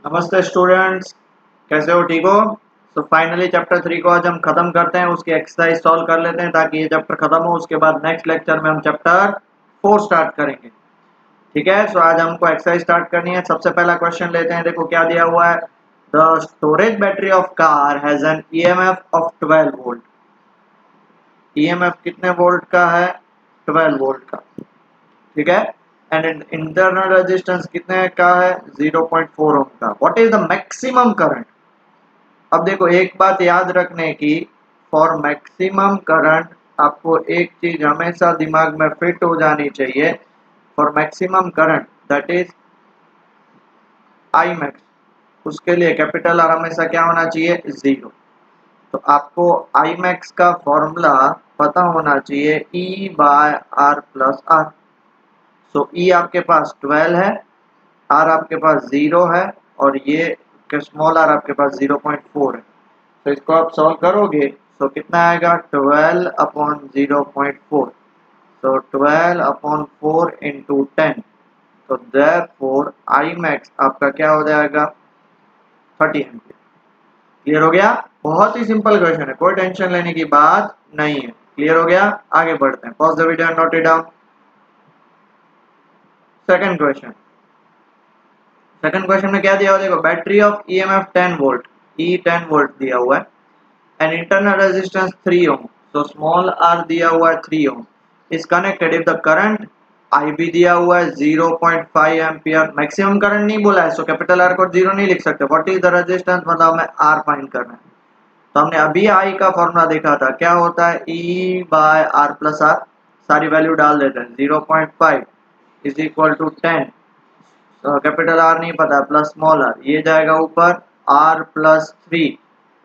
नमस्ते स्टूडेंट्स, कैसे हो? ठीक हो? तो फाइनली चैप्टर 3 को आज हम खत्म करते हैं, उसकी एक्सरसाइज सॉल्व कर लेते हैं ताकि ये चैप्टर खत्म हो। उसके बाद नेक्स्ट लेक्चर में हम चैप्टर 4 स्टार्ट करेंगे। ठीक है, सो आज हमको एक्सरसाइज स्टार्ट करनी है। सबसे पहला क्वेश्चन लेते हैं। देखो क्या दिया हुआ है। The storage battery of car has an EMF of 12 volt. EMF कितने वोल्ट का है? 12 वोल्ट का। ठीक है, एंड इंटरनल रेजिस्टेंस कितने का है? 0.4 ओम का। What is the maximum current? अब देखो एक बात याद रखने की, फॉर मैक्सिमम करंट आपको एक चीज हमेशा दिमाग में फिट हो जानी चाहिए। For maximum current that is I max, उसके लिए कैपिटल आर हमेशा क्या होना चाहिए? जीरो। तो आपको आई मैक्स का फॉर्मूला पता होना चाहिए, E by R plus R. So E आपके पास 12 है, आर आपके पास 0 है, और ये स्मॉल आर आपके पास 0.4 है। तो इसको आप सॉल्व करोगे तो कितना आएगा? 12 अपॉन 0.4। तो 12 अपॉन 4 इंटू 10। तो देयरफॉर आई मैक्स आपका क्या हो जाएगा? 30 एम्पियर। क्लियर हो गया? बहुत ही सिंपल क्वेश्चन है, कोई टेंशन लेने की बात नहीं है। क्लियर हो गया? आगे बढ़ते हैं। Pause the video and note it down. Second question. Second question में क्या दिया हुआ? देखो, battery of EMF 10 volt, E 10 volt दिया हुआ है, एंड इंटरनल रेजिस्टेंस 3 ओम। तो स्मॉल आर दिया हुआ है 3 ohm, is connected if the current I भी दिया हुआ है 0.5 एम्पियर। मैक्सिमम करंट नहीं बोला है, सो कैपिटल आर को जीरो नहीं लिख सकते। व्हाट इज द रेजिस्टेंस, मतलब हमें आर फाइंड करना है। तो हमने अभी आई का फॉर्मूला देखा था, क्या होता है? E by R plus R. सारी वैल्यू डाल देते हैं। 0.5 is equal to 10, capital R नहीं पता, प्लस स्मॉल आर, ये जाएगा ऊपर। R plus 3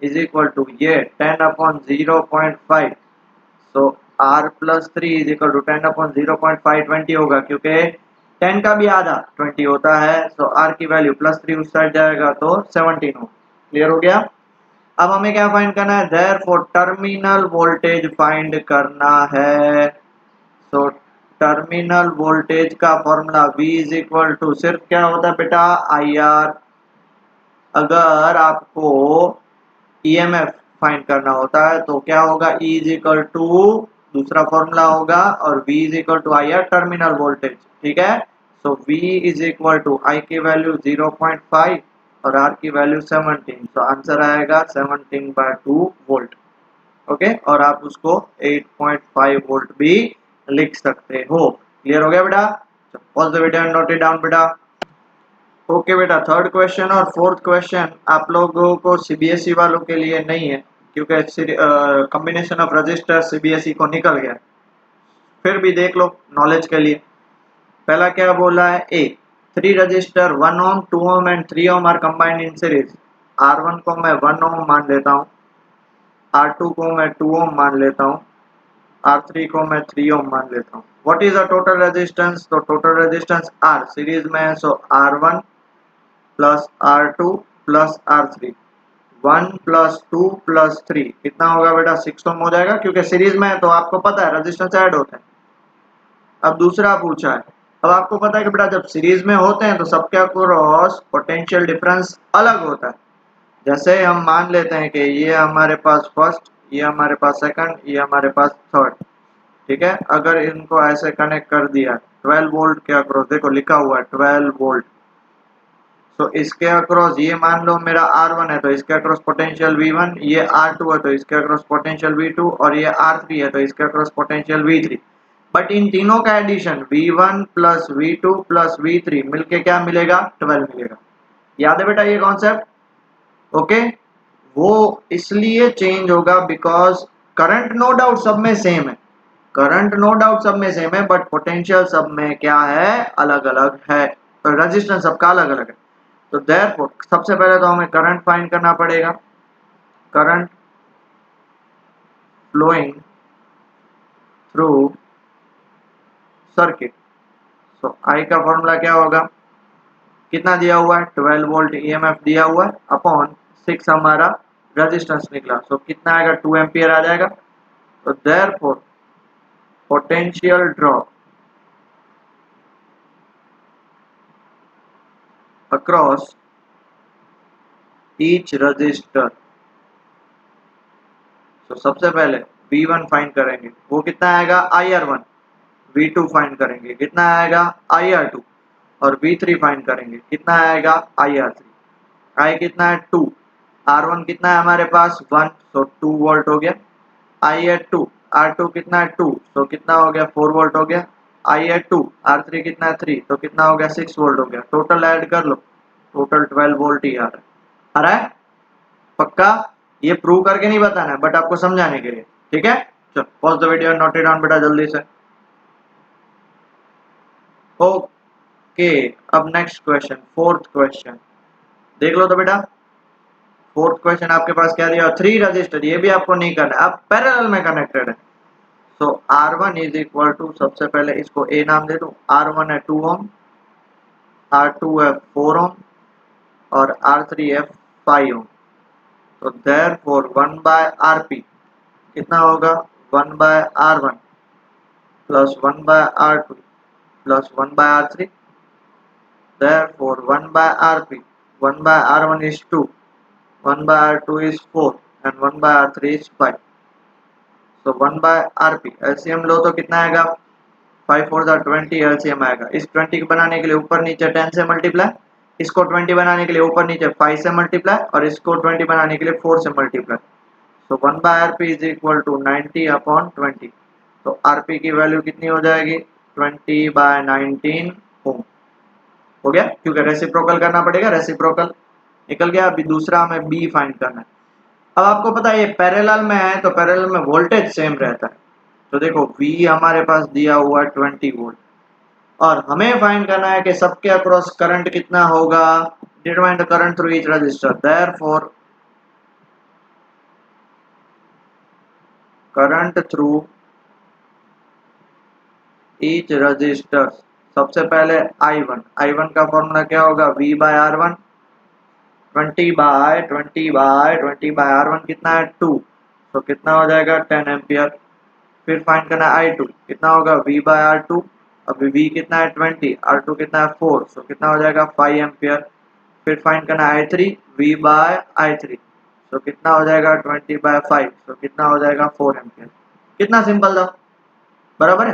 is equal to ये 10 upon 0.5। So R plus 3 is equal to 10 upon 0.5, 20 होगा, क्योंकि 10 का भी आधा 20 होता है। सो आर की वैल्यू प्लस 3 उस साइड जाएगा तो 17 हो। क्लियर हो गया? अब हमें क्या फाइंड करना है? देयरफॉर टर्मिनल वोल्टेज फाइंड करना है। तो टर्मिनल वोल्टेज का formula V is equal to सिर्फ क्या होता है बेटा? I R. अगर आपको ईएमएफ फाइंड करना होता है तो क्या होगा? E इज इक्वल टू दूसरा फॉर्मूला होगा, और V is equal to I R terminal voltage. ठीक है, so V is equal to I की वैल्यू 0.5 और R की वैल्यू 17। तो आंसर आएगा 17/2 वोल्ट। ओके, और आप उसको 8.5 वोल्ट भी लिख सकते हो। क्लियर हो गया बेटा? Pause the video and note it down बेटा। ओके बेटा, थर्ड क्वेश्चन और फोर्थ क्वेश्चन आप लोगों को सीबीएसई वालों के लिए नहीं है, क्योंकि कॉम्बिनेशन ऑफ रजिस्टर सीबीएसई को निकल गया। फिर भी देख लो नॉलेज के लिए। पहला क्या बोला है? A, three resistor 1 ohm 2 ohm and 3 ohm are combined in series. R1 को मैं 1 ओम मान लेता हूँ, R2 को मैं 2 ओम मान लेता हूँ, R3 को मैं 3 ओम मान लेता हूँ। What is the total resistance? तो टोटल रेजिस्टेंस R सीरीज में है, सो R1 plus R2 plus R3। 1 plus 2 plus 3 कितना होगा बेटा? 6 ओम हो जाएगा, क्योंकि सीरीज में है तो आपको पता है रेजिस्टेंस ऐड होते हैं। अब दूसरा पूछा है। अब आपको पता है कि बेटा जब सीरीज में होते हैं तो सबके अक्रॉस पोटेंशियल डिफरेंस अलग होता है। जैसे हम मान लेते हैं कि ये हमारे पास फर्स्ट, ये हमारे पास सेकंड, ये हमारे पास थर्ड। ठीक है, अगर इनको ऐसे कनेक्ट कर दिया 12 वोल्ट के अक्रॉस, देखो लिखा हुआ है 12 वोल्ट। तो इसके अक्रॉस ये मान लो मेरा R1 है तो इसके अक्रॉस पोटेंशियल V1, ये R2 है तो इसके अक्रॉस पोटेंशियल V2, और ये R3 है तो इसके across potential V3। But in तीनों का addition V1 plus V2 plus V3 मिलके क्या मिलेगा? 12 मिलेगा। याद है बेटा ये कॉन्सेप्ट? ओके, वो इसलिए चेंज होगा बिकॉज करंट नो डाउट सब में सेम है। करंट नो डाउट सब में सेम है, बट पोटेंशियल सब में क्या है? अलग अलग है। तो रेजिस्टेंस सबका अलग अलग है। तो देयरफॉर सबसे पहले तो हमें करंट फाइंड करना पड़ेगा। Current flowing through circuit. So I का फॉर्मूला क्या होगा? कितना दिया हुआ है? 12 वोल्ट ईएमएफ दिया हुआ है, अपॉन 6 हमारा रेजिस्टेंस निकला। सो कितना आएगा? 2 एम्पियर आ जाएगा। तो therefore potential drop across each resistor. तो सबसे पहले V1 फाइंड करेंगे, वो कितना आएगा IR1। V2 फाइंड करेंगे, कितना आएगा IR2। और V3 फाइंड करेंगे, कितना आएगा IR3। I कितना है 2, R1 कितना है हमारे पास 1, तो 2 वोल्ट हो गया। I@2, R2 कितना है 2, तो कितना हो गया 4 वोल्ट हो गया। I@2, R3 कितना है 3, तो कितना हो गया 6 वोल्ट हो गया। टोटल ऐड कर लो, टोटल 12 वोल्ट ही आ रहा है। आ रहा है पक्का? ये प्रूव करके नहीं बताना है, बट आपको समझाने के लिए, ठीक है। चलो pause the video, note it down बेटा जल्दी से। ओके, अब नेक्स्ट क्वेश्चन, फोर्थ क्वेश्चन देख लो तो बेटा। फोर्थ क्वेश्चन आपके पास क्या दिया, 3 रजिस्टर, ये भी आपको नहीं करना है, अब पैरेलल में कनेक्टेड है। सो R1 इज इक्वल टू, सबसे पहले इसको A नाम दे दूं, R1 है 2 ओम, R2 है 4 ओम और R3 है 5 ओम। तो देयरफॉर 1 बाय RP कितना होगा 1 by R1 plus 1 by R2 plus 1 by R3। Therefore 1 by RP, 1 by R1 is 2, 1 by R2 is 4 and 1 by R3 is 5. So 1 by RP LCM लो तो कितना आएगा 5 4 जा 20 LCM आएगा। इस 20 को बनाने के लिए ऊपर नीचे 10 से मल्टीप्लाई, इसको 20 बनाने के लिए ऊपर नीचे 5 से मल्टीप्लाई और इसको 20 बनाने के लिए 4 से multiply. So 1 by RP is equal to 90 upon 20। तो RP की वैल्यू कितनी हो जाएगी 20 by 19 ओम हो गया, क्योंकि रेसिप्रोकल करना पड़ेगा, रेसिप्रोकल निकल गया। अभी दूसरा हमें B फाइंड करना है। अब आपको पता है ये पैरेलल में है तो पैरेलल में वोल्टेज सेम रहता है। तो देखो V हमारे पास दिया हुआ 20 वोल्ट और हमें फाइंड करना है कि सबके अक्रॉस करंट कितना होगा। Determine the current through each resistor, therefore current through each resistor. सबसे पहले I1 का फॉर्मूला क्या होगा V bye R1, 20 bye R1 कितना है 2, तो कितना हो जाएगा 10 एम्पियर। फिर फाइंड करना है I2 कितना होगा V बाय R2, अभी V कितना है 20, R2 कितना है 4, तो कितना हो जाएगा 5 एम्पियर। फिर फाइंड करना है I3 V बाय I3, तो कितना हो जाएगा 20 बाय 5, तो कितना हो जाएगा 4 एम्पियर। कितना सिंपल था, बराबर है,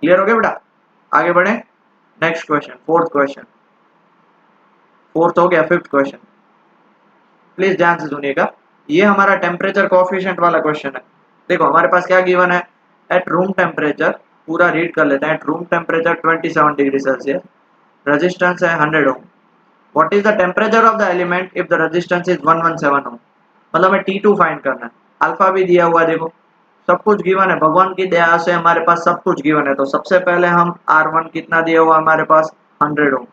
क्लियर हो गया बेटा। आगे बढ़े, next question, fourth question, fourth हो गया, फिफ्थ क्वेश्चन प्लीज ध्यान से सुनिएगा। ये हमारा टेम्परेचर कोएफिशिएंट वाला क्वेश्चन है। देखो हमारे पास क्या गिवन है, एट रूम टेम्परेचर, पूरा रीड कर लेते हैं। At room temperature 27 degree Celsius, resistance है 100 ohm. What is the temperature of the element if the resistance is 117 ohm. मतलब हमें T2 फाइंड करना है। अल्फा भी दिया हुआ है, देखो सब कुछ गिवन है, भगवान की दया से हमारे पास सब कुछ गिवन है। तो सबसे पहले हम R1 कितना दिया हुआ हमारे पास 100 ओम।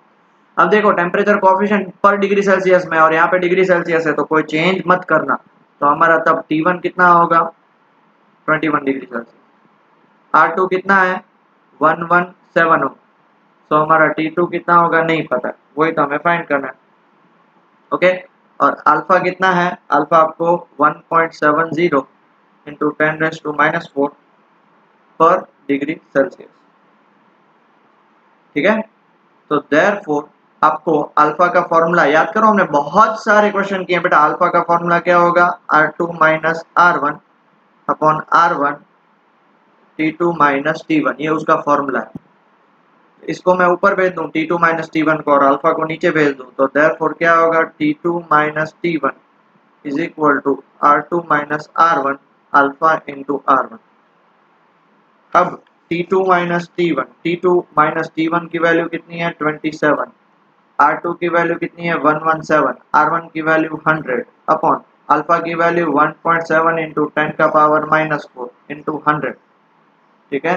अब देखो टेम्परेचर कोएफिशिएंट पर डिग्री सेल्सियस में और यहाँ पे डिग्री सेल्सियस है तो कोई चेंज मत करना। तो हमारा तब T1 कितना होगा 21 डिग्री सेल्सियस। R2 कितना है 117 ओम। तो हमारा T2 कितना होगा नहीं पता, वही तो हमें फाइंड करना है। ओके, और अल्फा कितना है, अल्फा आपको 1.70 इंटू 10⁻⁻⁴ पर डिग्री सेल्सियस, ठीक है। तो देयरफॉर आपको अल्फा का फॉर्मूला याद करो, हमने बहुत सारे क्वेश्चन किए बेटा। अल्फा का फॉर्मूला क्या होगा R2 minus R1 upon R1 T2 minus T1, ये उसका फॉर्मूला है। इसको मैं ऊपर भेज दूं T2 माइनस T1 को और अल्फा को नीचे भेज दूं, तो देयरफॉर क्या होगा T2 minus T1 is equal to R2 minus R1 alpha into R1। अब T2 माइनस T1 की वैल्यू कितनी है 27, R2 की वैल्यू कितनी है 117, R1 की वैल्यू 100 अपॉन अल्फा की वैल्यू 1.7 इंटू 10⁻⁻⁴ इंटू 100, ठीक है।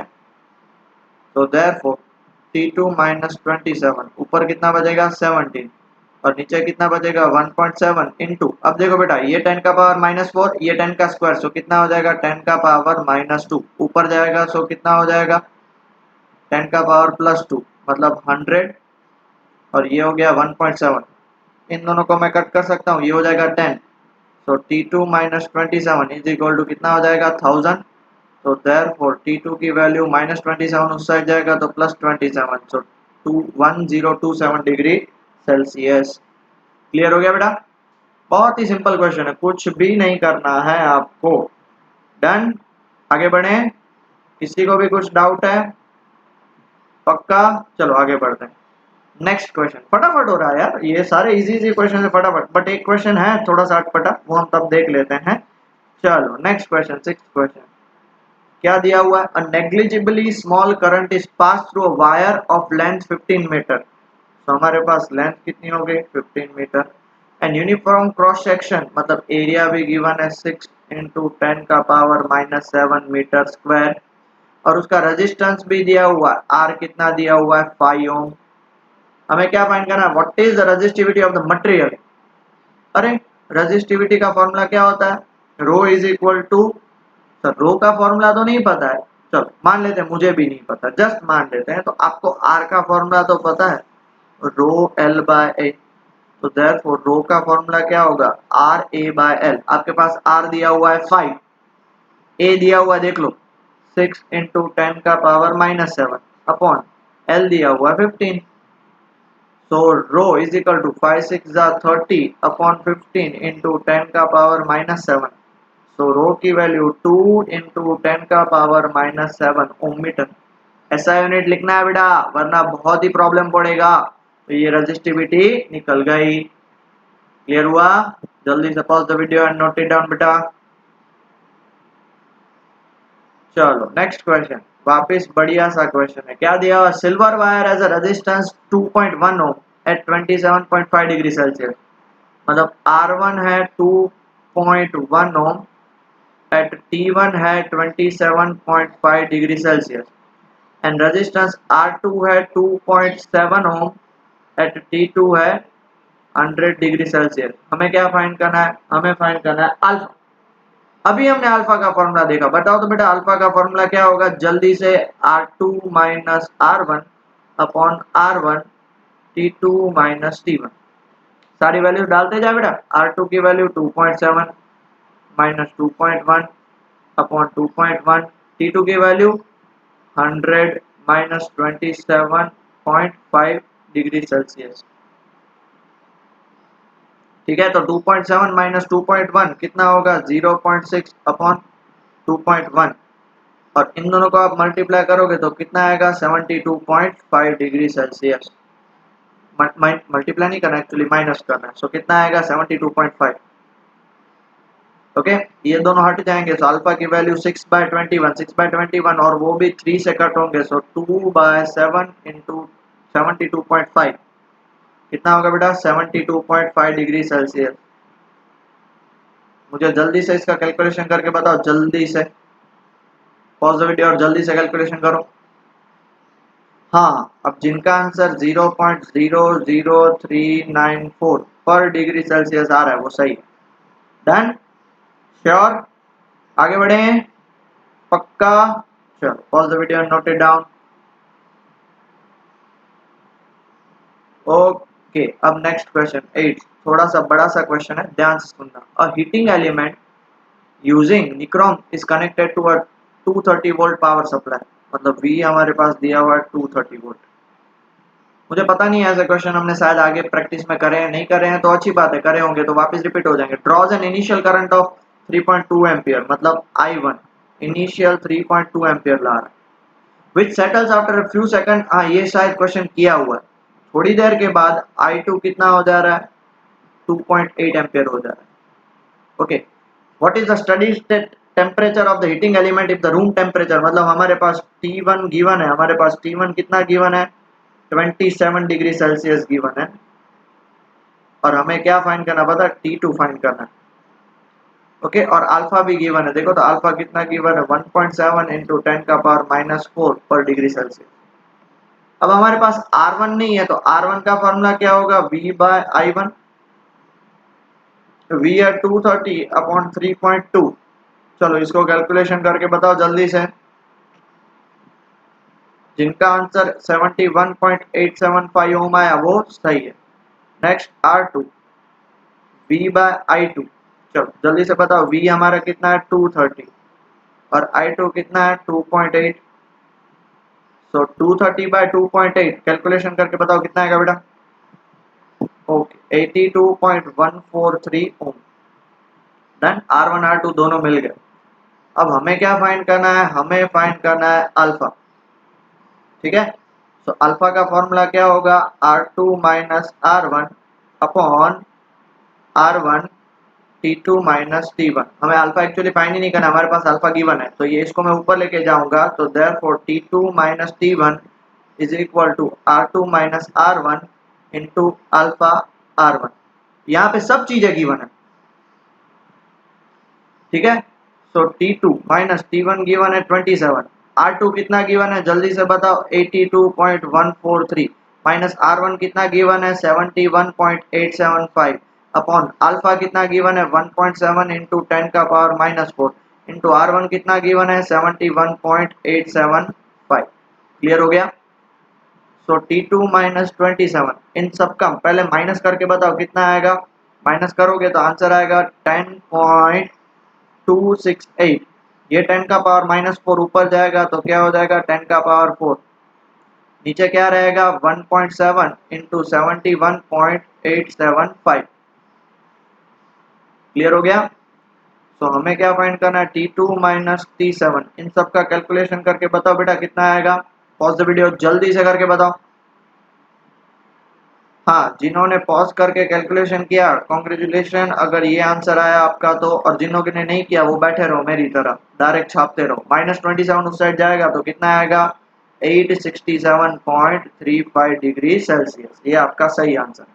तो देयरफॉर T2 माइनस 27 ऊपर कितना बचेगा 17 और नीचे कितना बचेगा 1.7 इंटू, अब देखो बेटा ये 10⁻⁻⁴, ये 10 का स्क्वायर, सो कितना हो जाएगा 10⁻⁻2, ऊपर जाएगा सो कितना हो जाएगा 10⁻+2 मतलब 100 और ये हो गया 1.7। इन दोनों को मैं कट कर सकता हूँ, ये हो जाएगा 10। So T2 minus 27 is equal to कितना हो जाएगा 1000। तो देयरफॉर T2 की वैल्यू माइनस 27 उस साइड जाएगा तो प्लस 27, सो 1027 डिग्री सेल्सियस। क्लियर हो गया बेटा, बहुत ही सिंपल क्वेश्चन है, कुछ भी नहीं करना है आपको। डन, आगे बढ़े। किसी को भी कुछ डाउट है? पक्का? चलो आगे बढ़ते हैं। नेक्स्ट क्वेश्चन, फटाफट हो रहा है यार, ये सारे इजी इजी क्वेश्चन है फटाफट, बट एक क्वेश्चन है थोड़ा सा अटपटा, वो हम तब देख लेते हैं। चलो नेक्स्ट क्वेश्चन, सिक्स्थ क्वेश्चन। क्या दिया हुआ है? A negligibly small current is pass through a wire of length 15 metre. तो हमारे पास लेंथ कितनी हो गई? 15 metre. And uniform cross section, मतलब एरिया भी गिवन है 6 इंटू 10 का पावर -7 मीटर स्क्वायर, और उसका रेजिस्टेंस भी दिया हुआ है, आर कितना दिया हुआ है? 5 ओम। हमें क्या फाइंड करना है? What is the resistivity of the material. अरे रेजिस्टिविटी का फॉर्मूला क्या होता है? रो इज इक्वल टू, सर रो का फॉर्मूला तो नहीं पता है, चलो मान लेते हैं मुझे भी नहीं पता, जस्ट मान लेते हैं। तो आपको आर का फॉर्मूला तो पता है, रो एल बाय ए। तो देयरफॉर रो का फॉर्मूला क्या होगा? R A by L. आपके पास आर दिया हुआ है 5, ए दिया हुआ है देख लो 6 इंटू 10 का पावर -7 अपॉन एल दिया हुआ है 15। So rho is equal to 5 6 are 30 upon 15 into 10 का पावर -7। So rho की वैल्यू 2 into 10 का पावर -7 ओम मीटर। ऐसा यूनिट लिखना है बेटा, वरना बहुत ही प्रॉब्लम पड़ेगा। तो ये रेजिस्टिविटी निकल गई। क्लियर हुआ? जल्दी से pause the video and note it down बेटा। चलो नेक्स्ट क्वेश्चन, वापस बढ़िया सा क्वेश्चन है। क्या दिया हुआ? Silver wire has a resistance 2.1 ohm at 27.5 degree Celsius. मतलब R1 है 2.1 ओम, एट T1 है 27.5 degree Celsius, and resistance R2 है 2.7 ओम, एट T2 है 100 डिग्री सेल्सियस। हमें क्या फाइंड करना है? हमें फाइंड करना है अल्फा। अभी हमने अल्फा का फॉर्मूला देखा, बताओ तो बेटा अल्फा का फॉर्मूला क्या होगा? जल्दी से, R2 minus R1 upon R1 T2 minus T1। सारी वैल्यू डालते जाए बेटा। R2 की वैल्यू 2.7 माइनस 2.1 अपॉन 2.1, T2 की वैल्यू 100 माइनस 27.5 डिग्री सेल्सियस। ठीक है, तो 2.7 माइनस 2.1 कितना होगा? 0.6 अपॉन 2.1, और इन दोनों को आप मल्टीप्लाई करोगे तो कितना आएगा? 72.5 डिग्री सेल्सियस। मल्टीप्लाई नहीं करना, एक्चुअली माइनस करना है। सो कितना आएगा? 72.5। ओके, ये दोनों हट जाएंगे, सो अल्फा की वैल्यू 6/21, 6/21, और वो भी 3 से कट होंगे, सो 2/7 इंटू 72.5 कितना होगा बेटा? 72.5 डिग्री सेल्सियस। मुझे जल्दी से इसका कैलकुलेशन करके बताओ, जल्दी से पॉज द वीडियो और जल्दी से कैलकुलेशन करो। हाँ, अब जिनका आंसर 0.00394 पर डिग्री सेल्सियस आ रहा है वो सही। डन? श्योर? आगे बढ़े? पक्का? चलो pause the video and note it down. Okay, अब नेक्स्ट क्वेश्चन 8, थोड़ा सा बड़ा सा क्वेश्चन है, ध्यान से सुनना। A heating element using nichrome is connected to a 230 volt power supply. मतलब V हमारे पास दिया हुआ है 230 वोल्ट। मुझे पता नहीं है, ऐसे क्वेश्चन हमने शायद आगे प्रैक्टिस में करे हैं, नहीं करे हैं तो अच्छी बात है, करे होंगे तो वापस रिपीट हो जाएंगे। Draws an initial current of 3.2 ampere, मतलब I1 इनिशियल 3.2 एम्पियर ला रहा है, which settles after a few second. हाँ, ये शायद क्वेश्चन किया हुआ है। थोड़ी देर के बाद I2 कितना हो जा रहा है? 2.8 एम्पियर हो जा रहा है। Okay, what is the steady state temperature of the heating element if the room temperature. मतलब हमारे पास T1 गिवन है, हमारे पास T1 कितना गिवन है? 27 डिग्री सेल्सियस गिवन है, और हमें क्या फाइंड करना पता? T2 फाइंड करना है। ओके, और अल्फा भी गिवन है, देखो तो अल्फा कितना गिवन है? 1.7 इंटू 10 का पावर -4 पर डिग्री सेल्सियस। अब हमारे पास R1 नहीं है, तो R1 का फॉर्मूला क्या होगा? V bye I1। V है 230 अपॉन 3.2। चलो इसको कैलकुलेशन करके बताओ जल्दी से। जिनका आंसर 71.875 ओम आया वो सही है। Next R2 V by I2। चलो जल्दी से बताओ, V हमारा कितना है? 230, और I2 कितना है? 2.8। सो 230 बाय 2.8 कैलकुलेशन करके बताओ कितना आएगा बेटा? ओके 82.143 ओम। देन R1 R2 दोनों मिल गए। अब हमें क्या फाइंड करना है, हमें फाइंड करना है अल्फा। ठीक है, तो अल्फा का फॉर्मूला क्या होगा, R2 minus R1 upon R1 T2 minus T1। हमें अल्फा एक्चुअली फाइंड ही नहीं करना, हमारे पास अल्फा गिवन है, तो ये इसको मैं ऊपर लेके जाऊंगा, तो therefore T2 minus T1 is equal to R2 minus R1 into alpha R1। यहाँ पे सब चीजें गिवन है। ठीक है, सो T2 माइनस T1 गिवन है 27, R2 कितना गिवन है जल्दी से बताओ 82.143 माइनस R1 कितना गिवन है 71.875 अपॉन अल्फा कितना गिवन है 1.7 इंटू 10 का पावर माइनस 4 इंटू R1 कितना गिवन है 71.875। क्लियर हो गया। सो T2 माइनस 27 इन सब का पहले माइनस करके बताओ कितना आएगा, माइनस करोगे तो आंसर आएगा 10.268। ये 10 का पावर माइनस 4 ऊपर जाएगा तो क्या हो जाएगा 10 का पावर 4, नीचे क्या रहेगा 1.7 इंटू 71.875। क्लियर हो गया। तो हमें क्या फाइंड करना है T2 माइनस T7, इन सब का कैलकुलेशन करके बताओ बेटा कितना आएगा। पॉज द वीडियो जल्दी से करके बताओ। हाँ, जिन्होंने पॉज करके कैलकुलेशन किया कॉन्ग्रेचुलेशन, अगर ये आंसर आया आपका तो, और जिन्होंने नहीं किया वो बैठे रहो मेरी तरह डायरेक्ट छापते रहो। -27 उस साइड जाएगा तो कितना आएगा 867.35 डिग्री सेल्सियस। ये आपका सही आंसर है।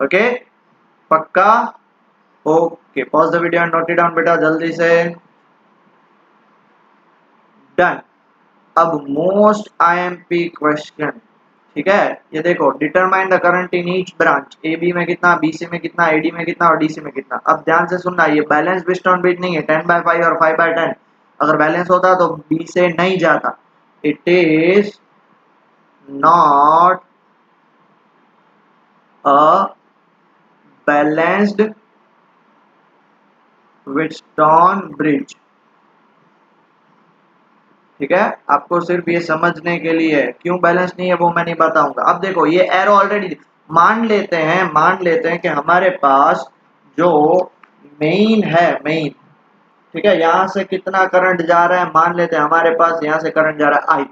ओके पक्का। Okay pause the video and note it down बेटा जल्दी से। डन। अब मोस्ट आईएमपी क्वेश्चन। ठीक है, ये देखो determine the current in each branch, A B में कितना, बी सी में कितना, एडी में कितना और डीसी में कितना। अब ध्यान से सुनना, ये बैलेंस बिट ऑन बिट नहीं है 10/5 और 5/10। अगर बैलेंस होता तो बी से नहीं जाता। It is not a balanced Wheatstone bridge. ठीक है, आपको सिर्फ ये समझने के लिए है, क्यों बैलेंस नहीं है वो मैं नहीं बताऊंगा। अब देखो ये एरो ऑलरेडी मान लेते हैं कि हमारे पास जो मेन है, मेन, ठीक है, यहां से कितना करंट जा रहा है, मान लेते हैं हमारे पास यहां से करंट जा रहा है आई।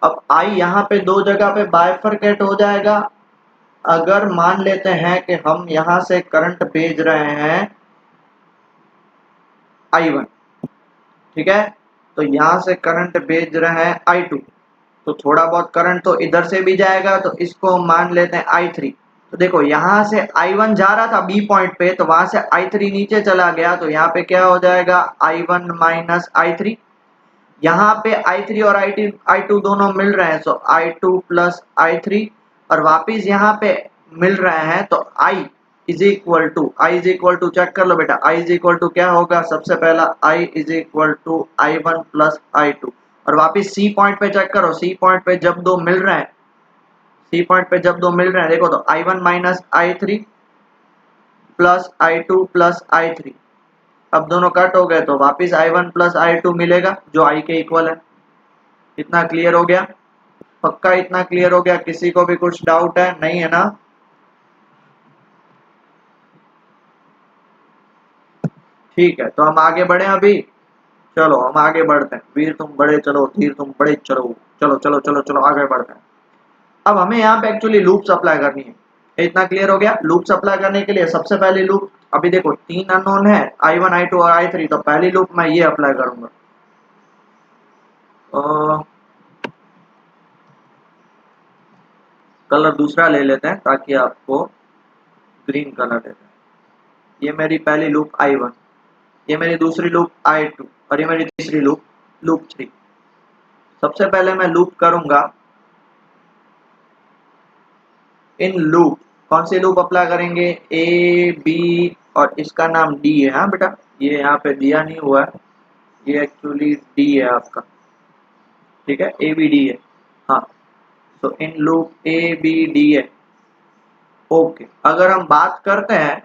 अब आई यहाँ पे दो जगह पे बाइफरकेट हो जाएगा। अगर मान लेते हैं कि हम यहां से करंट भेज रहे हैं I1, ठीक है, तो यहां से करंट भेज रहे हैं I2, तो थोड़ा बहुत करंट तो इधर से भी जाएगा, तो इसको मान लेते हैं I3। तो देखो यहां से I1 जा रहा था बी पॉइंट पे, तो वहां से I3 नीचे चला गया, तो यहाँ पे क्या हो जाएगा I1 माइनस I3। यहाँ पे I3 और I2 दोनों मिल रहे हैं, सो I2 प्लस I3, और वापिस यहाँ पे मिल रहे हैं, तो I is equal to check कर लो बेटा, I इज इक्वल टू क्या होगा, सबसे पहला I is equal to I1 plus I2, और वापिस C पॉइंट पे चेक करो, C पॉइंट पे जब दो मिल रहे हैं, C पॉइंट पे जब दो मिल रहे हैं देखो, तो I1 minus I3 plus I2 plus I3, अब दोनों कट हो गए तो वापिस I1 प्लस I2 मिलेगा जो I के इक्वल है। इतना क्लियर हो गया, पक्का इतना क्लियर हो गया, किसी को भी कुछ डाउट है, नहीं है ना। ठीक है, तो हम आगे बढ़े अभी, चलो हम आगे बढ़ते हैं। वीर तुम बड़े चलो, धीर तुम बड़े चलो, चलो चलो चलो चलो आगे बढ़ते हैं। अब हमें यहाँ पे एक्चुअली लूप्स अप्लाई करनी है। इतना क्लियर हो गया। लूप्स अप्लाई करने के लिए सबसे पहली लूप, अभी देखो तीन अननोन है I1 I2 और I3, तो पहली लूप मैं ये अप्लाई करूंगा। कलर दूसरा ले लेते हैं ताकि आपको ग्रीन कलर देते हैं। ये मेरी पहली लूप I1, ये मेरी दूसरी लूप I2 और ये मेरी तीसरी लूप, लूप 3। सबसे पहले मैं लूप करूंगा इन लूप। कौन सी लूप अप्लाई करेंगे, ए बी और इसका नाम डी है। हाँ बेटा, ये यहाँ पे दिया नहीं हुआ है, ये एक्चुअली डी है आपका, ठीक है, ए बी डी है। हाँ, तो in loop A B D है। ओके, अगर हम बात करते हैं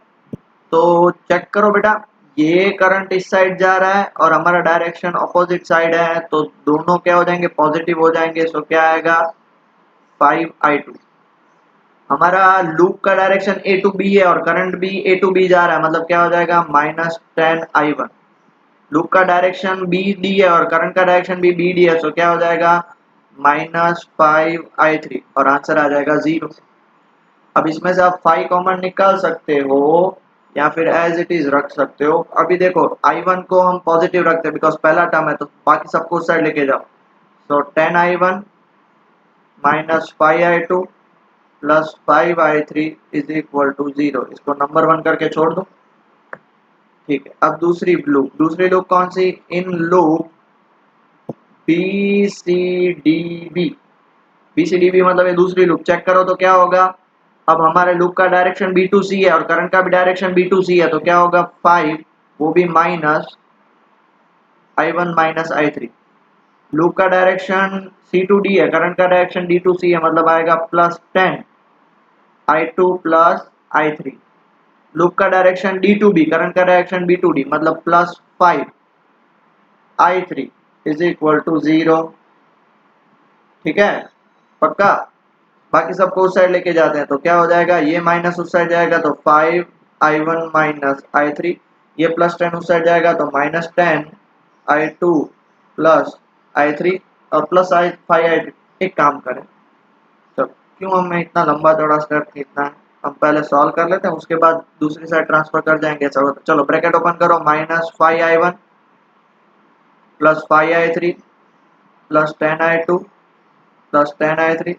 तो चेक करो बेटा, ये करंट इस साइड जा रहा है और हमारा डायरेक्शन अपोजिट साइड है, तो दोनों क्या हो जाएंगे, पॉजिटिव हो जाएंगे। सो क्या आएगा 5I2। हमारा लूप का डायरेक्शन ए टू बी है और करंट भी ए टू बी जा रहा है, मतलब क्या हो जाएगा -10i1। लूप का डायरेक्शन बी डी है और करंट का डायरेक्शन भी बी डी है, तो क्या हो जाएगा -5i3 और आंसर आ जाएगा 0। अब इसमें से आप 5 कॉमन निकाल सकते हो या फिर एज इट इज रख सकते हो। अभी देखो i1 को हम पॉजिटिव रखते हैं बिकॉज पहला टर्म है, तो बाकी सबको उस साइड लेके जाओ। So 10i1 -5i2 plus 5i3 is equal to 0। इसको नंबर 1 करके छोड़ दो। ठीक है, अब दूसरी लूप कौन सी? In loop BCDB। BCDB मतलब ये दूसरी लूप। चेक करो तो क्या होगा। अब हमारे लूप का डायरेक्शन B2C है और करंट का भी डायरेक्शन B2C है, तो क्या होगा 5 वो भी -i1 -i3। लूप का डायरेक्शन C2D है, करंट का डायरेक्शन D2C है, मतलब आएगा +10i2 +i3। लूप का डायरेक्शन D2B, करंट का डायरेक्शन B2D, मतलब +5i3 इज इक्वल टू 0। ठीक है, पक्का। बाकी सबको उस साइड लेके जाते हैं, तो क्या हो जाएगा, ये माइनस उस साइड जाएगा तो 5i1 -i3, ये +10 उस साइड जाएगा तो -10i2 +i3 और +5i3। एक काम करें, तो क्यों हमें इतना लंबा चौड़ा स्टेप खींचना है, हम पहले सॉल्व कर लेते हैं, उसके बाद दूसरी साइड ट्रांसफर कर जाएंगे। चलो ब्रैकेट ओपन करो, -5i1 +5i3 +10i2 +10i3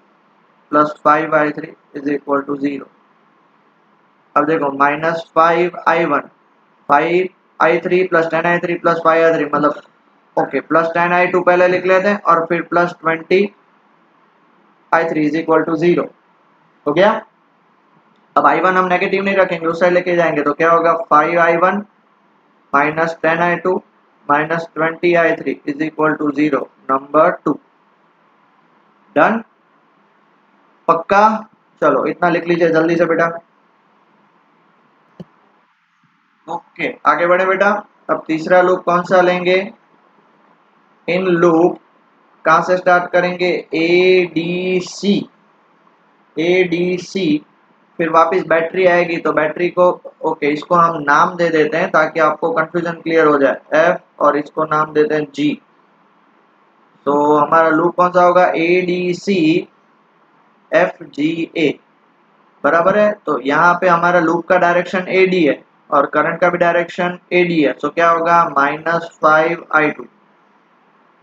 +5i3 is equal to 0। अब देखो -5i1 5i3 +10i3 +5i3 मतलब ओके, +10i2 पहले लिख लेते हैं और फिर +20i3 इज इक्वल टू 0 हो गया। अब i1 हम नेगेटिव नहीं रखेंगे, उस साइड लेके जाएंगे, तो क्या होगा 5i1 -10i2 -20i3 is equal to 0, number 2। Done, पक्का। चलो इतना लिख लीजिए जल्दी से बेटा। ओके, आगे बढ़े बेटा। अब तीसरा लूप कौन सा लेंगे? इन लूप कहां से स्टार्ट करेंगे? ADC फिर वापस बैटरी आएगी, तो बैटरी को ओके इसको हम नाम दे देते हैं ताकि आपको कंफ्यूजन क्लियर हो जाए। F और इसको नाम देते हैं G। तो हमारा लूप कौन सा होगा? ADC FGA बराबर है। तो यहाँ पे हमारा लूप का डायरेक्शन AD है और करंट का भी डायरेक्शन AD है, तो क्या होगा -5i2।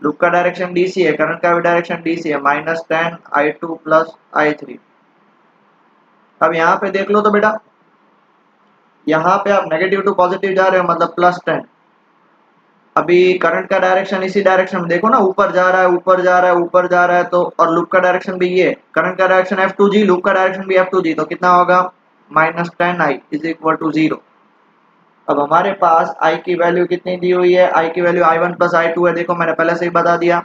लूप का डायरेक्शन DC है, करंट का भी डायरेक्शन DC है, -10i2 +i3। अब यहाँ पे देख लो तो बेटा, यहाँ पे आप नेगेटिव टू पॉजिटिव जा रहे हो, मतलब +10। अभी करंट का डायरेक्शन इसी डायरेक्शन में देखो ना, ऊपर जा रहा है ऊपर जा रहा है ऊपर जा रहा है, तो और लूप का डायरेक्शन भी ये, करंट का डायरेक्शन F2G, लूप का डायरेक्शन भी F2G, तो कितना होगा -10i इज इक्वल टू 0। अब हमारे पास i की वैल्यू कितनी दी हुई है? i की वैल्यू i1 +i2 है, देखो मैंने पहले से ही बता दिया।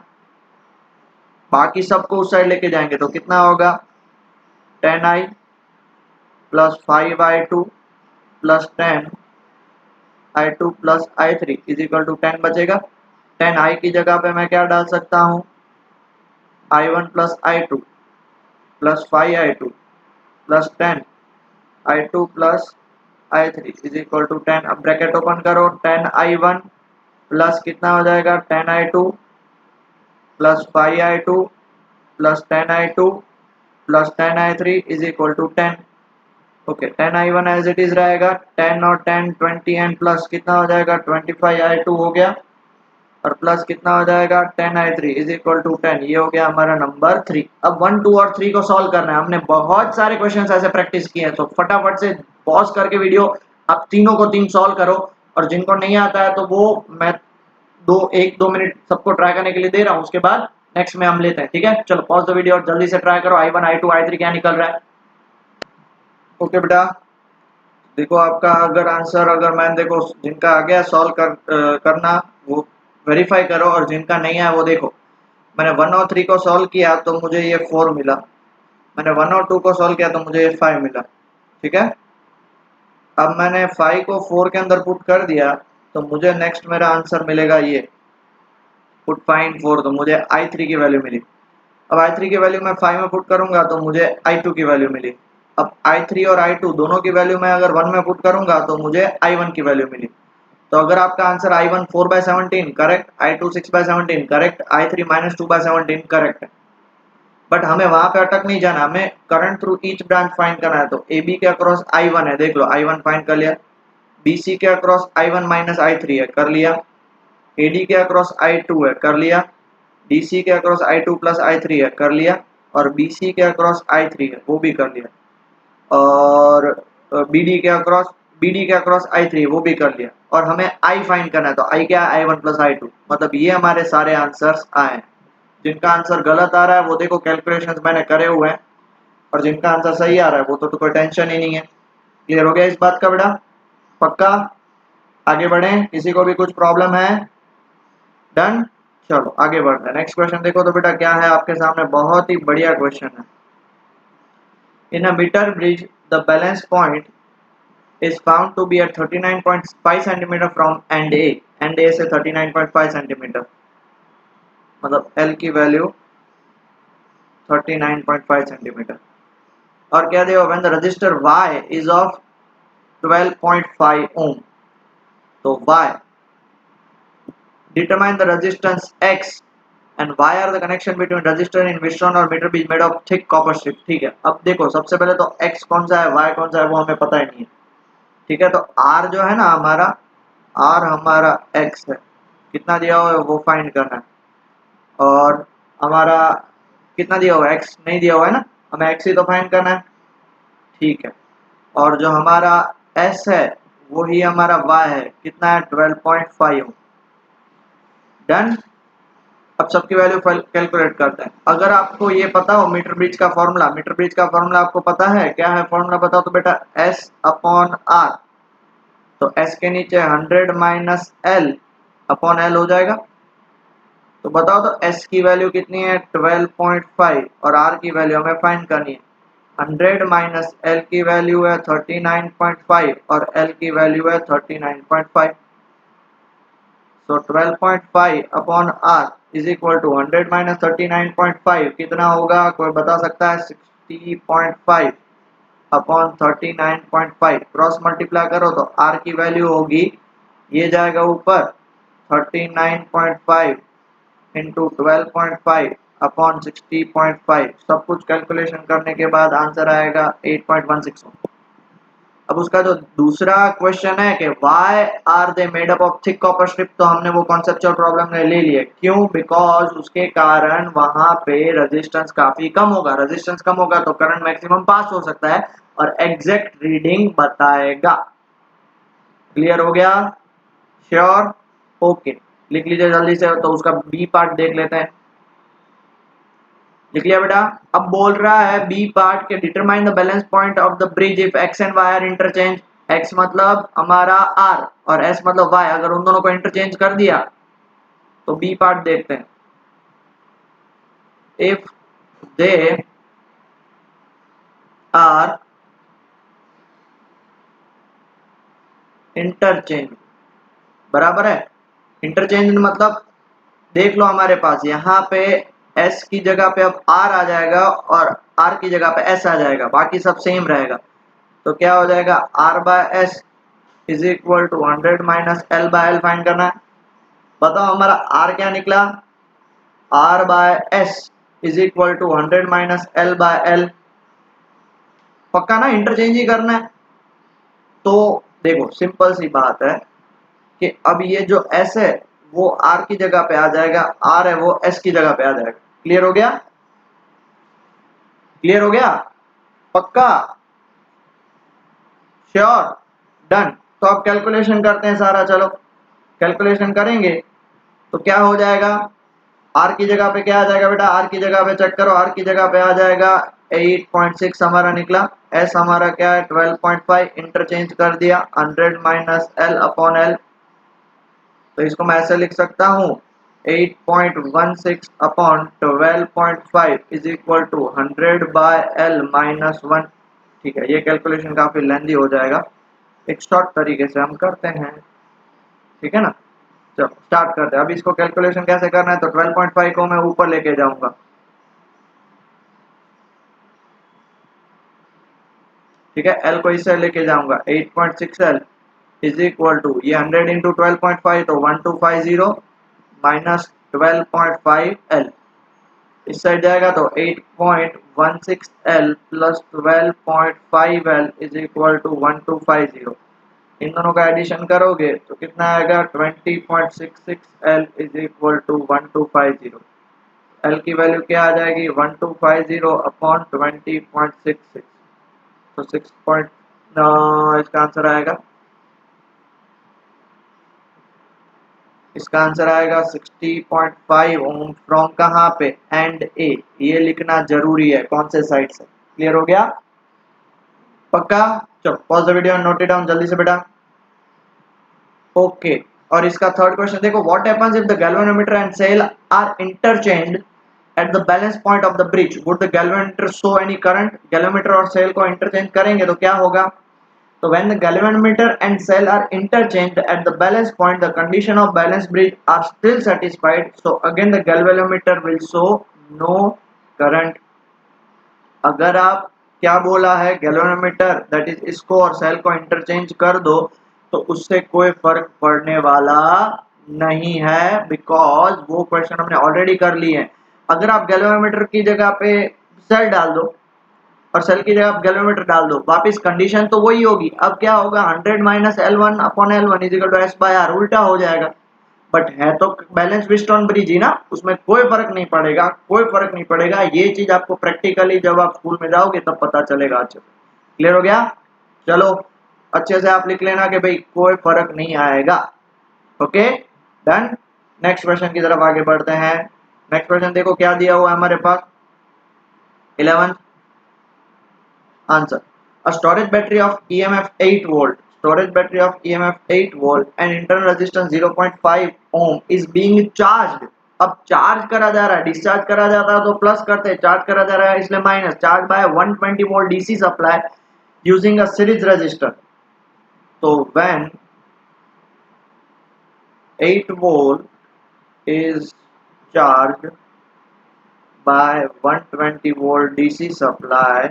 बाकी सबको उस साइड लेके जाएंगे, तो कितना होगा 10i +5i2 +10i2 +i3 is equal to 10 बचेगा। 10i की जगह पे मैं क्या डाल सकता हूँ? i1 +i2 +5i2 +10i2 +i3 is equal to 10। अब ब्रैकेट ओपन करो, 10i1 प्लस कितना हो जाएगा 10i2 +5i2 +10i2 +10i3 is equal to 10। Okay, 10i1 as it is रहेगा, 10 और 10 20 एंड प्लस कितना हो जाएगा 25i2 हो गया, और प्लस कितना हो जाएगा 10i3 इज इक्वल टू 10। ये हो गया हमारा नंबर 3। अब 1 2 और 3 को सॉल्व करना है। हमने बहुत सारे क्वेश्चंस ऐसे प्रैक्टिस किए हैं, तो फटाफट से पॉज करके वीडियो आप तीनों को 3 सॉल्व करो, और जिनको नहीं आता है तो वो मैं 1 2 मिनट सबको ट्राई करने के लिए दे रहा हूँ, उसके बाद नेक्स्ट में हम लेते हैं। ठीक है, चलो पॉज द वीडियो और जल्दी से ट्राई करो। i1 i2 i3 क्या निकल रहा है? ओके बेटा, देखो आपका अगर आंसर, अगर मैंने देखो जिनका आ गया सॉल्व करना वो वेरीफाई करो, और जिनका नहीं आया वो देखो। मैंने 1 और 3 को सॉल्व किया तो मुझे ये 4 मिला, मैंने 1 और 2 को सॉल्व किया तो मुझे ये 5 मिला। ठीक है, अब मैंने 5 को 4 के अंदर पुट कर दिया तो मुझे नेक्स्ट मेरा आंसर मिलेगा ये, पुट फाइंड 4, तो मुझे i3 की वैल्यू मिली। अब i3 की वैल्यू मैं 5 में पुट करूंगा तो मुझे i2 की वैल्यू मिली। अब I3 और I2 दोनों की वैल्यू मैं अगर 1 में पुट करूंगा तो मुझे I1 की वैल्यू मिली। तो अगर आपका answer I1 4/17 correct, I2 6/17 correct, I3 -2/17 correct है। बट हमें वहां पे अटक नहीं जाना, हमें current through each branch find करना है। तो AB के अक्रॉस I1 है, देख लो I1 फाइंड कर लिया। BC के अक्रॉस I1 माइनस I3 है, कर लिया। AD के अक्रॉस I2 है, कर लिया। DC के अक्रॉस I2 प्लस I3 है, कर लिया। और BC के अक्रॉस I3 है, वो भी कर लिया। और BD के अक्रॉस I3 वो भी कर लिया। और हमें I फाइंड करना है, तो I क्या है, I1 प्लस I2। मतलब ये हमारे सारे आंसर्स आए हैं। जिनका आंसर गलत आ रहा है वो देखो कैलकुलेशंस मैंने करे हुए हैं, और जिनका आंसर सही आ रहा है वो तो कोई टेंशन ही नहीं है। क्लियर हो गया इस बात का बेटा? पक्का? आगे बढ़ें, किसी को भी कुछ प्रॉब्लम है? डन, चलो आगे बढ़ते हैं। नेक्स्ट क्वेश्चन देखो तो बेटा क्या है आपके सामने, बहुत ही बढ़िया क्वेश्चन है। In a metre bridge the balance point is found to be at 39.5 cm from end A से 39.5 cm, मतलब L की वैल्यू 39.5 cm। और क्या दिया, when the resistor Y is of 12.5 ohm, तो Y determine the resistance X and Y are the connection between resistor in Wistron और meter bridge made of thick copper strip। ठीक है, अब देखो सबसे पहले तो X कौन सा है, Y कौन सा है, वो हमें पता ही नहीं है। ठीक है, तो R जो है ना हमारा, R हमारा X है, कितना दिया हुआ है वो फाइंड करना है। और हमारा कितना दिया हुआ है, X नहीं दिया हुआ है ना, हमें X ही तो फाइंड करना है। ठीक है, और जो हमारा S है वही हमारा Y है, कितना है 12.5 ओम। डन। अब सबकी वैल्यू कैलकुलेट करते हैं। अगर आपको ये पता हो मीटर ब्रिज का फॉर्मूला, मीटर ब्रिज का फॉर्मूला आपको पता है, क्या है फॉर्मूला बताओ तो बेटा, S अपॉन R। तो S के नीचे 100 माइनस L अपॉन L हो जाएगा। तो बताओ तो S की वैल्यू कितनी है 12.5 और R की वैल्यू हमें फाइंड करनी है। 100 माइनस L की वैल्यू है 39.5 और L की वैल्यू है 39.5। So 12.5 upon R is equal to 100 minus 39.5 कितना होगा, कोई बता सकता है? 60.5 अपॉन 39.5। क्रॉस मल्टीप्लाई करो तो R की वैल्यू होगी, ये जाएगा ऊपर 39.5 इंटू 12.5 अपॉन 60.5। सब कुछ कैलकुलेशन करने के बाद आंसर आएगा 8.16। अब उसका जो दूसरा क्वेश्चन है कि why are they made up of thick copper strip, तो हमने वो कॉन्सेप्चुअल प्रॉब्लम ने ले लिया। क्यों? बिकॉज उसके कारण वहां पे रेजिस्टेंस काफी कम होगा, रेजिस्टेंस कम होगा तो करंट मैक्सिमम पास हो सकता है और एग्जैक्ट रीडिंग बताएगा। क्लियर हो गया? श्योर? ओके, लिख लीजिए जल्दी से। तो उसका बी पार्ट देख लेते हैं। लिख लिया बेटा? अब बोल रहा है बी पार्ट के determine the balance point of the bridge if X and Y are interchange. X मतलब हमारा आर और एस मतलब वाई, अगर उन दोनों को इंटरचेंज कर दिया तो बी पार्ट देखते हैं। इफ दे आर इंटरचेंज, बराबर है। इंटरचेंज मतलब देख लो हमारे पास यहाँ पे S की जगह पे अब R आ जाएगा और R की जगह पे S आ जाएगा, बाकी सब सेम रहेगा। तो क्या हो जाएगा, R by S is equal to 100 minus L by L find करना है। बताओ हमारा R क्या निकला, R by S is equal to 100 minus L by L। पक्का ना, इंटरचेंज ही करना है। तो देखो सिंपल सी बात है कि अब ये जो S है वो R की जगह पे आ जाएगा, R है वो S की जगह पे आ जाएगा। क्लियर हो गया? क्लियर हो गया? पक्का? श्योर? डन। तो अब कैलकुलेशन करते हैं सारा, चलो कैलकुलेशन करेंगे। तो क्या हो जाएगा, R की जगह पे क्या आ जाएगा बेटा, R की जगह पे चेक करो, R की जगह पे आ जाएगा 8.6 हमारा निकला। S हमारा क्या है 12.5, इंटरचेंज कर दिया 100 माइनस L अपॉन L। तो इसको मैं ऐसे लिख सकता हूँ 8.16 upon 12.5 is equal to 100 by L minus 1। ठीक है, ये कैलकुलेशन काफी लेंदी हो जाएगा, एक शॉर्ट तरीके से हम करते हैं। ठीक है ना, चलो स्टार्ट करते हैं। अब इसको कैलकुलेशन कैसे करना है, तो 12.5 को मैं ऊपर लेके जाऊंगा। ठीक है, एल को इससे लेके जाऊंगा 8.6L इज इक्वल टू ये 100 इंटू 12.5 तो 1250 माइनस 12.5L, इस साइड जाएगा तो 8.16L plus 12.5L is equal to 1250। इन दोनों का एडिशन करोगे तो कितना आएगा 20.66L is equal to 1250। L की वैल्यू क्या आ जाएगी 1250 अपॉन 20.66, तो 6 पॉइंट इसका आंसर आएगा, इसका आंसर आएगा 60.5 ओम फ्रॉम कहाँ पे एंड ए, ये लिखना जरूरी है कौन से साइड से। क्लियर हो गया पक्का? चलो pause the video and note it down जल्दी से बेटा। ओके और इसका थर्ड क्वेश्चन देखो, what happens if the galvanometer and cell are interchanged at the balance point of the bridge, would the galvanometer show any current? Galvanometer और cell को interchange करेंगे तो क्या होगा? So when the galvanometer and cell are interchanged at the balance point, the condition of balance bridge are still satisfied. So again the galvanometer will show no current. अगर आप क्या बोला है गैल्वेनोमीटर दैट इज इसको और cell को interchange कर दो तो उससे कोई फर्क पड़ने वाला नहीं है, बिकॉज वो क्वेश्चन हमने ऑलरेडी कर लिए हैं। अगर आप गैल्वेनोमीटर की जगह पे सेल डाल दो और सेल की जगह आप गैल्वेनोमीटर डाल दो, वापस कंडीशन तो वही होगी। अब क्या होगा 100 minus L1 upon L1 is equal to S by R, उल्टा हो जाएगा। बट है तो बैलेंस व्हीटस्टोन ब्रिज ही ना, उसमें कोई फर्क नहीं पड़ेगा, कोई फर्क नहीं पड़ेगा। ये चीज आपको प्रैक्टिकली जब आप स्कूल में जाओगे तब पता चलेगा अच्छे से। क्लियर हो गया? चलो अच्छे से आप लिख लेना कि भाई कोई फर्क नहीं आएगा। Okay done. नेक्स्ट क्वेश्चन की तरफ आगे बढ़ते हैं। नेक्स्ट क्वेश्चन देखो क्या दिया हुआ है हमारे पास 11th answer. A storage battery of EMF 8 volt, storage battery of EMF 8 volt and internal resistance 0.5 ohm is being charged. अब चार्ज करा जा रहा है, डिस्चार्ज करा जाता है तो प्लस करते हैं, चार्ज करा जा रहा है इसलिए minus, charge by 120 volt DC supply using a series resistor. तो when 8 volt is charged by 120 volt DC supply,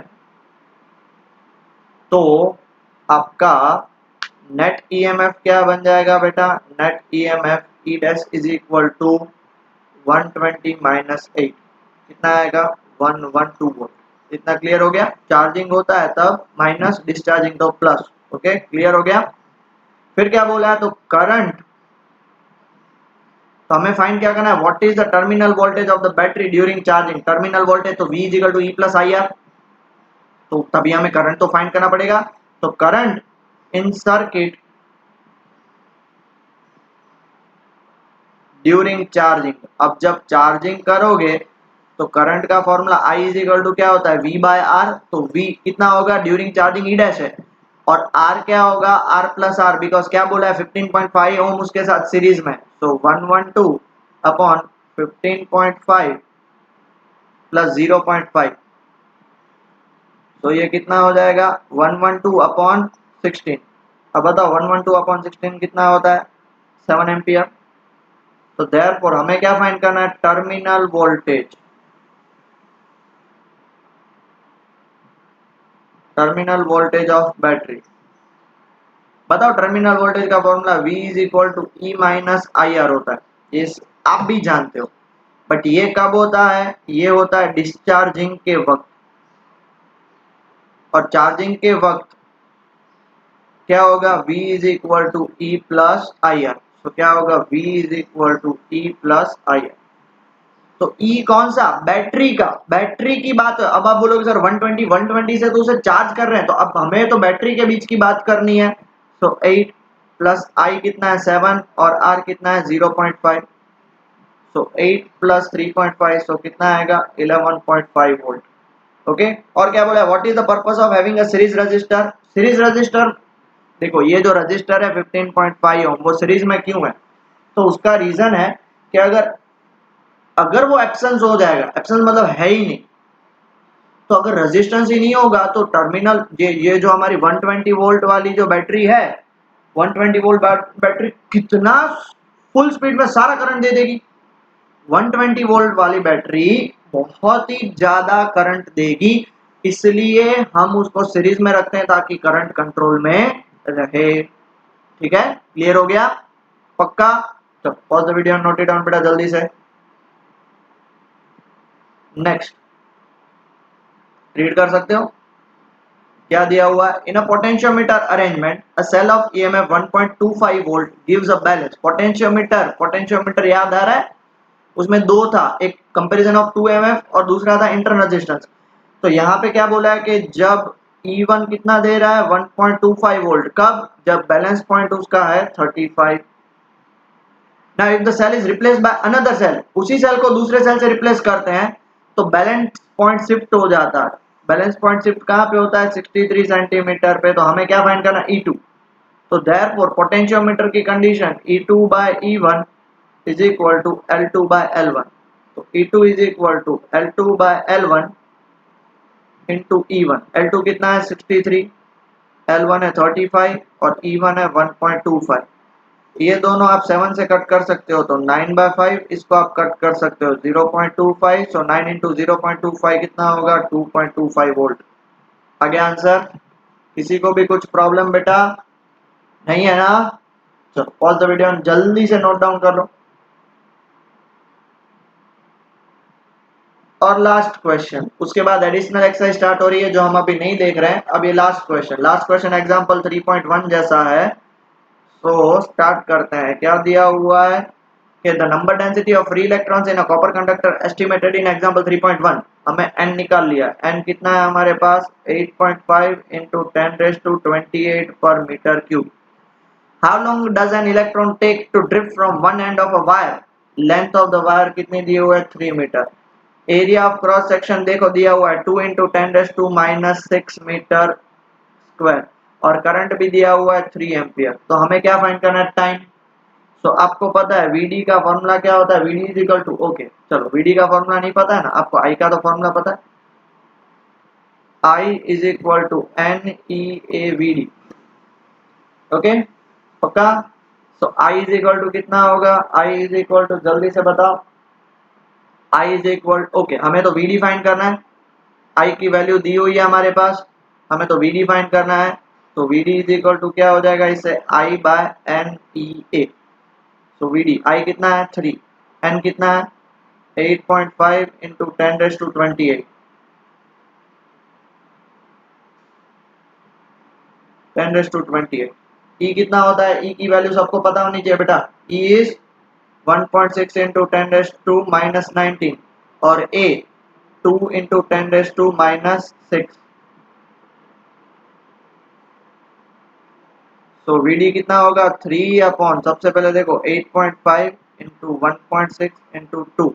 तो आपका नेट ईएमएफ क्या बन जाएगा बेटा? Net EMF E dash is equal to 120 minus 8, कितना आएगा 112 वोल्ट। इतना क्लियर हो गया? चार्जिंग होता है तब माइनस, डिस्चार्जिंग तो प्लस। ओके क्लियर हो गया? फिर क्या बोला है? तो करंट, तो हमें फाइंड क्या करना है, what is the terminal voltage of the battery during charging. Terminal voltage तो V is equal to E plus I R, तो तभी हमें करंट तो फाइंड करना पड़ेगा। तो current in circuit during charging, अब जब चार्जिंग करोगे तो करंट का formula I is equal to क्या होता है V बाय R, तो V कितना होगा ड्यूरिंग चार्जिंग ई डैश है, और R क्या होगा R प्लस R, बिकॉज क्या बोला है 15.5 ओम उसके साथ सीरीज में, तो 112 अपॉन 15.5 प्लस 0.5, तो ये कितना हो जाएगा 112 अपॉन 16। अब बताओ 112 अपॉन 16 कितना होता है 7 एम्पियर। तो देयरफॉर हमें क्या फाइंड करना है, terminal voltage, terminal voltage of battery. बताओ टर्मिनल वोल्टेज का formula V is equal to E minus I R होता है, ये आप भी जानते हो, बट ये कब होता है, ये होता है डिस्चार्जिंग के वक्त, और चार्जिंग के वक्त क्या होगा V is equal to E plus I R. तो क्या होगा V is equal to E plus I R. तो E कौन सा, बैटरी का, बैटरी की बात। अब आप बोलोगे सर 120 से तो उसे चार्ज कर रहे हैं, तो अब हमें तो बैटरी के बीच की बात करनी है। तो 8 प्लस I कितना है 7 और R कितना है 0.5, सो 8 प्लस 3.5 सो कितना आएगा 11.5 वोल्ट। ओके और क्या बोला, what is the purpose of having a series register. Series register देखो ये जो रजिस्टर है 15.5 ओम वो सीरीज में क्यों है, तो उसका रीजन है कि अगर वो एब्सेंस हो जाएगा, एब्सेंस मतलब है ही नहीं, तो अगर रेजिस्टेंस ही नहीं होगा तो टर्मिनल ये जो हमारी 120 वोल्ट वाली जो बैटरी है, 120 वोल्ट बैटरी कितना फुल स्पीड में सारा करंट दे देगी। 120 वोल्ट वाली बैटरी बहुत ही ज्यादा करंट देगी, इसलिए हम उसको सीरीज में रखते हैं ताकि करंट कंट्रोल में रहे। ठीक है, क्लियर हो गया? पक्का? तो pause the video, note it down बेटा जल्दी से। नेक्स्ट रीड कर सकते हो क्या दिया हुआ है? In a potentiometer arrangement a cell of EMF 1.25 volt gives a balance. Potentiometer याद आ रहा है? उसमें दो था, एक कंपैरिजन ऑफ 2 एमएफ और दूसरा था इंटरनल रेजिस्टेंस। तो यहाँ पे क्या बोला है कि जब E1 कितना दे रहा है 1.25 वोल्ट, कब? जब बैलेंस पॉइंट उसका है 35। Now if the cell is replaced by another cell, उसी सेल को दूसरे सेल से रिप्लेस करते हैं तो बैलेंस पॉइंट शिफ्ट हो जाता है। बैलेंस पॉइंट शिफ्ट कहाँ पे होता है? 63 सेंटीमीटर पे। तो हमें क्या फाइंड करना है? E2। तो देयरफॉर पोटेंशियोमीटर की condition E2 by E1 is equal to L2 by L1। तो E2 is equal to L2 by L1 into E1। L2 कितना है? 63, L1 है 35 और E1 है 1.25। ये दोनों आप 7 से कट कर सकते हो तो 9/5, इसको आप कट कर सकते हो 0.25। सो 9 इंटू 0.25 कितना होगा? 2.25 वोल्ट। आगे आंसर? किसी को भी कुछ प्रॉब्लम बेटा नहीं है ना? चलो पॉज द वीडियो, जल्दी से नोट डाउन कर लो। और लास्ट क्वेश्चन, उसके बाद एडिशनल एक्सरसाइज स्टार्ट हो रही है जो हम अभी नहीं देख रहे हैं। अब ये लास्ट क्वेश्चन एग्जांपल 3.1 जैसा है। तो स्टार्ट करते हैं। क्या दिया हुआ है कि the number density of free electrons in a copper conductor estimated in example 3.1। हमें n निकाल लिया। n कितना है हमारे पास? 8.5 into 10⁻28 per meter cube. How long does an electron take to drift from one end of a wire? Length of the wire कितनी दी हुई है? 3 meter. Area of cross section देखो दिया हुआ है 2 इंटू 10⁻6 मीटर स्क्वायर और करंट भी दिया हुआ है 3 एम्पियर। तो हमें क्या फाइंड करना है? टाइम। सो आपको पता है VD का फॉर्मूला क्या होता है? VD is equal to, okay चलो VD का फॉर्मूला नहीं पता है ना आपको, I का तो फॉर्मूला पता है। I is equal to NEAVD। Okay पक्का? So I is equal to कितना होगा? I इज इक्वल टू, जल्दी से बताओ। I इज इक्वल, ओके हमें तो VD फाइंड करना है। I की वैल्यू दी हुई है हमारे पास, हमें तो VD फाइंड करना है। तो VD इज इक्वल टू क्या हो जाएगा इससे? I by NEA। तो VD I कितना है? 3, N कितना है? 8.5 इंटू 10⁻28। 10⁻28। E कितना होता है? E की वैल्यू सबको पता होनी चाहिए बेटा। E इज 1.6 इंटू 10⁻⁻19 और A 2 इंटू 10⁻⁻6। तो VD कितना होगा? 3 अपॉन, सबसे पहले देखो 8.5 इंटू 1.6 इंटू 2।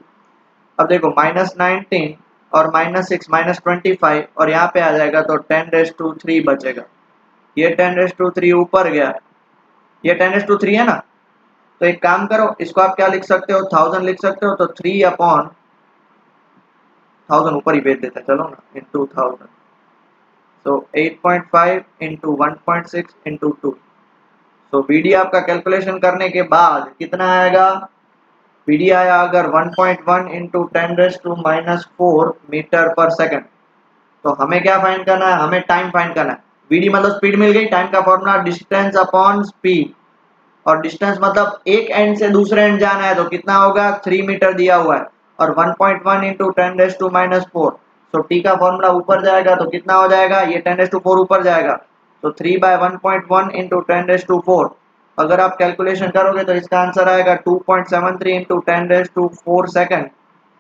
अब देखो -19 और -6 -25 और यहाँ पे आ जाएगा तो 10⁻³ बचेगा। ये 10⁻³ ऊपर गया, ये 10⁻³ है ना। तो एक काम करो, इसको आप क्या लिख सकते हो? 1000 लिख सकते हो। तो 3 अपॉन 1000 ऊपर ही भेज देते हैं चलो ना, इंटू 1000। तो 8.5 इंटू 1.6 इंटू 2। तो VD आपका कैलकुलेशन करने के बाद कितना आएगा? VD आया अगर 1.1 इंटू 10⁻⁻4 मीटर पर सेकंड। तो हमें क्या फाइंड करना है? हमें टाइम फाइंड करना है। VD मतलब स्पीड मिल गई, टाइम का फॉर्मूला डिस्टेंस अपॉन स्पीड, और डिस्टेंस मतलब एक एंड से दूसरे एंड जाना है तो कितना होगा? 3 मीटर दिया हुआ है और 1.1 इंटू 10⁻⁻4। तो टी का फॉर्मूला ऊपर जाएगा तो कितना हो जाएगा? ये 10⁻4 ऊपर जाएगा तो 3 बाय 1.1 इंटू 10⁻4। अगर आप कैलकुलेशन करोगे तो इसका आंसर आएगा 2.73 इंटू 10⁻4 सेकेंड।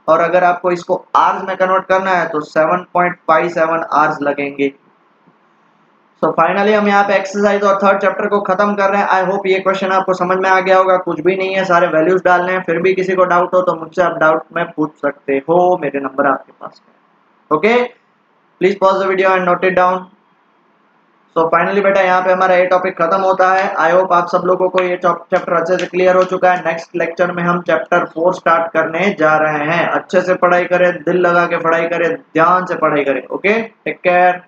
और अगर आपको इसको आवर्स में कन्वर्ट करना है तो 7.57 आवर्स लगेंगे। सो फाइनली हम यहाँ पे एक्सरसाइज और थर्ड चैप्टर को खत्म कर रहे हैं। आई होप ये क्वेश्चन आपको समझ में आ गया होगा। कुछ भी नहीं है, सारे वैल्यूज डालने हैं। फिर भी किसी को डाउट हो तो मुझसे आप डाउट में पूछ सकते हो, मेरे नंबर आपके पास है। Okay, please pause the video and note it down. So finally बेटा यहाँ पे हमारा ये टॉपिक खत्म होता है। आई होप आप सब लोगों को ये चैप्टर अच्छे से क्लियर हो चुका है। नेक्स्ट लेक्चर में हम चैप्टर 4 स्टार्ट करने जा रहे हैं। अच्छे से पढ़ाई करें, दिल लगा के पढ़ाई करें, ध्यान से पढ़ाई करें। Okay, take care.